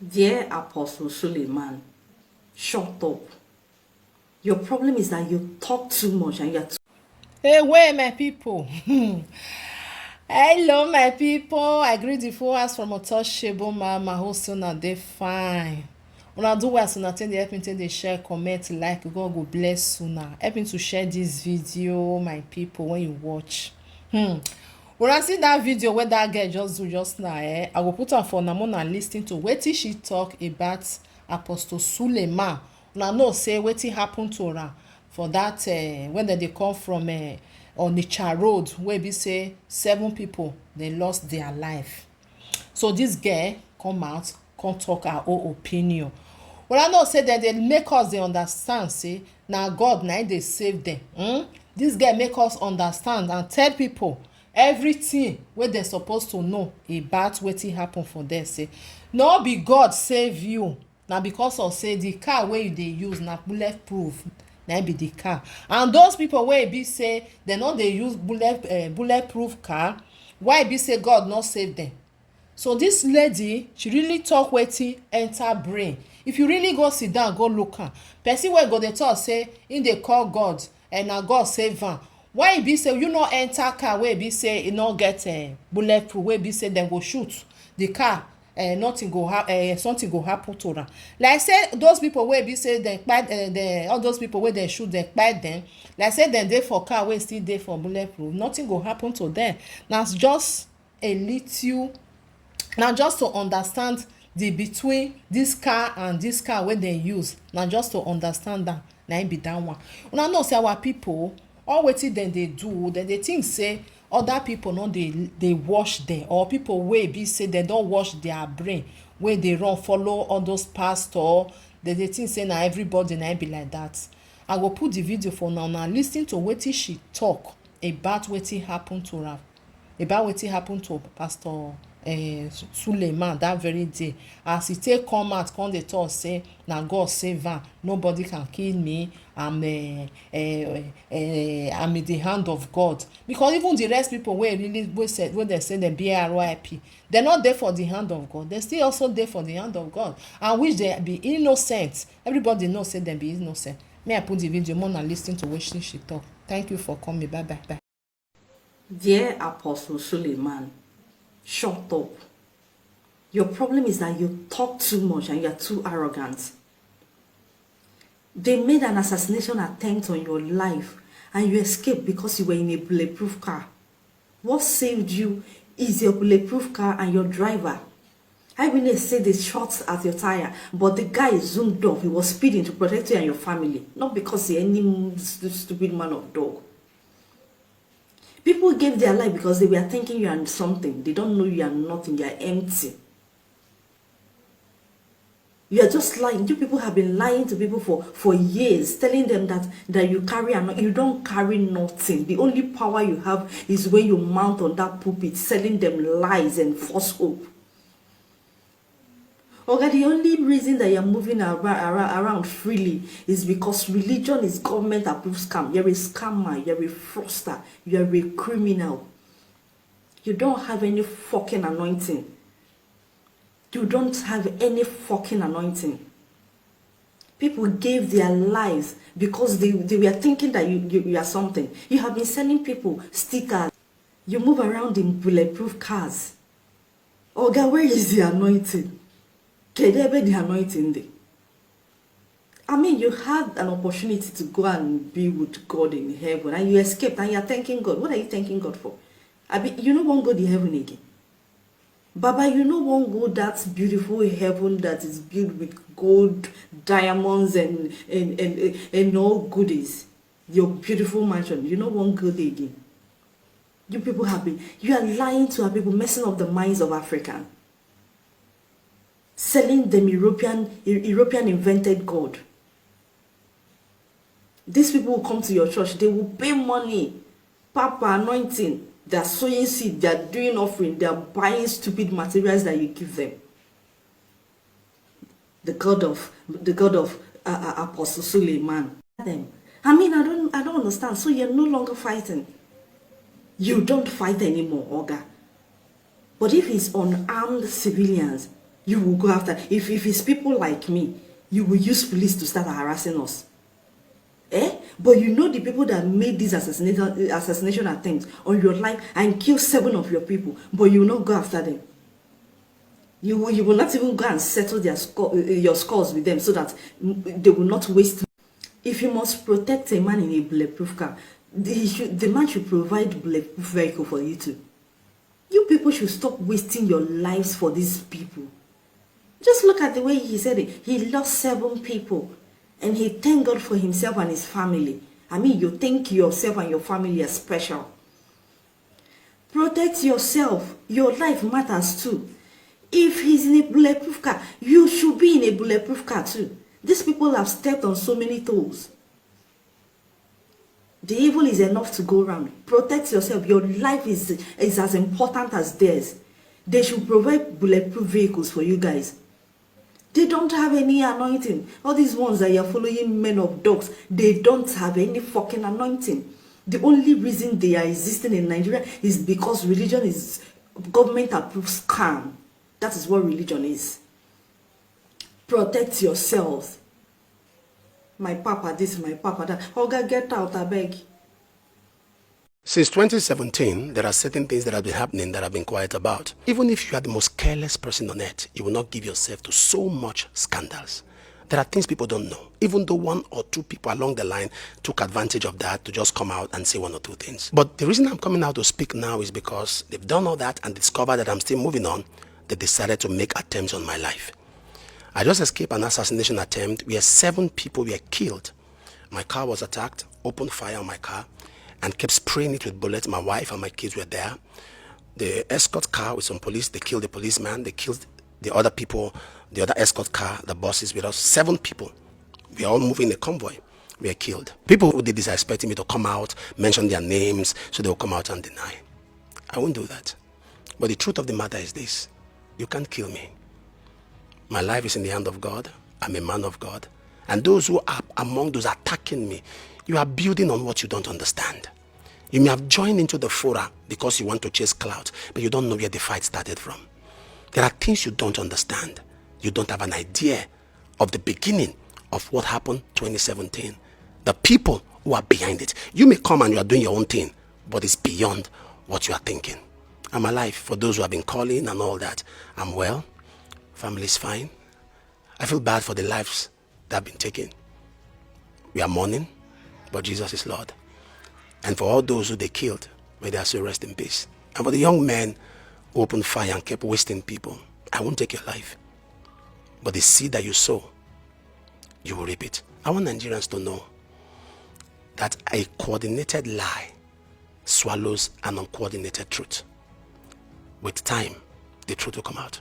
Dear Apostle Suleiman, shut up. Your problem is that you talk too much and you're too. Hey, where my people? Hello, my people. I greet the followers from Untouchable Mama. Hope una dey fine. Una do well, una take dey help me take dey share, comment, like. God go bless una. Help me to share this video, my people, when you watch. Una see that video wey that girl just do just now, I go put am for una, una lis ten to wetin she talk about Apostle Suleman. Una know say wetin happen to am for that when dem dey come from Onitsha road, wey be say 7 people dey lost their life. So this girl come out come talk her own opinion. Una know say dem dey make us dey understand say na God na im dey save dem. This girl make us understand and tell people everything wey dem suppose to know about wetin happen for there. Say no be God save you, na because of say the car wey you dey use na bulletproof, na be the car. And those people wey be say dem no dey use bulletproof car, why be say God no save dem? So this lady, she really talk wetin enter brain. If you really go sit down go look am, person wey go dey talk say im dey call God and na God save am, why e be say you no enter car wey be say e no get bulletproof, wey be say dem go shoot the car, nothing go something go happen to am. Like say those people wey be say dem kpai all those people wey dem shoot dem kpai dem, like say dem dey for car wey still dey for bulletproof, nothing go happen to dem. Na just a little, na just to understand the between this car and this car wey dem use, na just to understand am, na im be that one. Una know say our people, all wetin dem dey do, dem dey think say other people no dey wash dem, or people wey be say dem don wash their brain, wey dey run follow all those pastor. Dem dey think say na everybody na be like that. I go put the video for una lis ten to wetin she talk about wetin happen to am, about wetin happen to Pastor Suleiman that very day, as e take come out come dey talk say na God save am, nobody can kill me, I'm in the hand of God. Because even the rest people wey really wey dem say dem be RIP, dem no dey for the hand of God, dem still also dey for the hand of God, and which dem be innocent. Everybody know say dem be innocent. May I put the video, more na lis ten to wetin she talk. Thank you for coming. Bye bye bye. Dear Apostle Suleiman, shut up. Your problem is that you talk too much and you're too arrogant. They made an assassination attempt on your life and you escaped because you were in a bulletproof car. What saved you is your bulletproof car and your driver. Eyewitness said they shot at your tire, but the guy zoomed off. He was speeding to protect you and your family, not because he's any stupid man of dog. People gave their life because they were thinking you are something. They don't know you are nothing. You are empty. You are just lying. You people have been lying to people for years, telling them that you carry and you don't carry nothing. The only power you have is when you mount on that pulpit, selling them lies and false hope. Okay, the only reason that you're moving around freely is because religion is government approved scam. You're a scammer, you're a fraudster, you're a criminal. You don't have any fucking anointing. You don't have any fucking anointing. People gave their lives because they were thinking that you are something. You have been selling people stickers. You move around in bulletproof cars. Oh God, where is the anointing? Can there be the anointing there? I mean, you had an opportunity to go and be with God in heaven and you escaped and you're thanking God. What are you thanking God for? I mean, you don't want to go to heaven again. Baba, you know one go that beautiful heaven that is built with gold, diamonds, and all goodies. Your beautiful mansion. You know one go there again. You people you are lying to our people, messing up the minds of Africans. Selling them European invented God. These people will come to your church. They will pay money, papa anointing. They are sowing seed, they are doing offering, they are buying stupid materials that you give them. The God of Apostle Suleiman. I mean, I don't understand. So you're no longer fighting. You don't fight anymore, Oga. But if it's unarmed civilians, You will go after. If it's people like me, you will use police to start harassing us. But you know the people that made these assassination attempts on your life and kill 7 of your people, but you will not go after them. You will not even go and settle your scores with them so that they will not waste. If you must protect a man in a bulletproof car, the man should provide bulletproof vehicle for you too. You people should stop wasting your lives for these people. Just look at the way he said it. He lost 7 people. And he thanked God for himself and his family. I mean, you think yourself and your family are special. Protect yourself. Your life matters too. If he's in a bulletproof car, you should be in a bulletproof car too. These people have stepped on so many toes. The evil is enough to go around. Protect yourself. Your life is as important as theirs. They should provide bulletproof vehicles for you guys. They don't have any anointing. All these ones that you're following, men of dogs, they don't have any fucking anointing. The only reason they are existing in Nigeria is because religion is government-approved scam. That is what religion is. Protect yourselves. My papa this, my papa that. Oga, get out, I beg. Since 2017, there are certain things that have been happening that I've been quiet about. Even if you are the most careless person on earth, you will not give yourself to so much scandals. There are things people don't know, even though 1 or 2 people along the line took advantage of that to just come out and say 1 or 2 things. But the reason I'm coming out to speak now is because they've done all that and discovered that I'm still moving on. They decided to make attempts on my life. I just escaped an assassination attempt where 7 people were killed. My car was attacked, opened fire on my car, and kept spraying it with bullets. My wife and my kids were there. The escort car with some police, they killed the policeman, they killed the other people, the other escort car, the buses with us. 7 people. We are all moving in a convoy. We are killed. People who did this are expecting me to come out, mention their names, so they will come out and deny. I won't do that. But the truth of the matter is this: you can't kill me. My life is in the hand of God. I'm a man of God. And those who are among those attacking me, you are building on what you don't understand. You may have joined into the fora because you want to chase clout, but you don't know where the fight started from. There are things you don't understand. You don't have an idea of the beginning of what happened 2017. The people who are behind it. You may come and you are doing your own thing, but it's beyond what you are thinking. I'm alive for those who have been calling and all that. I'm well. Family's fine. I feel bad for the lives that have been taken. We are mourning, but Jesus is Lord. And for all those who they killed, may they also rest in peace. And for the young men who opened fire and kept wasting people, I won't take your life. But the seed that you sow, you will reap it. I want Nigerians to know that a coordinated lie swallows an uncoordinated truth. With time, the truth will come out.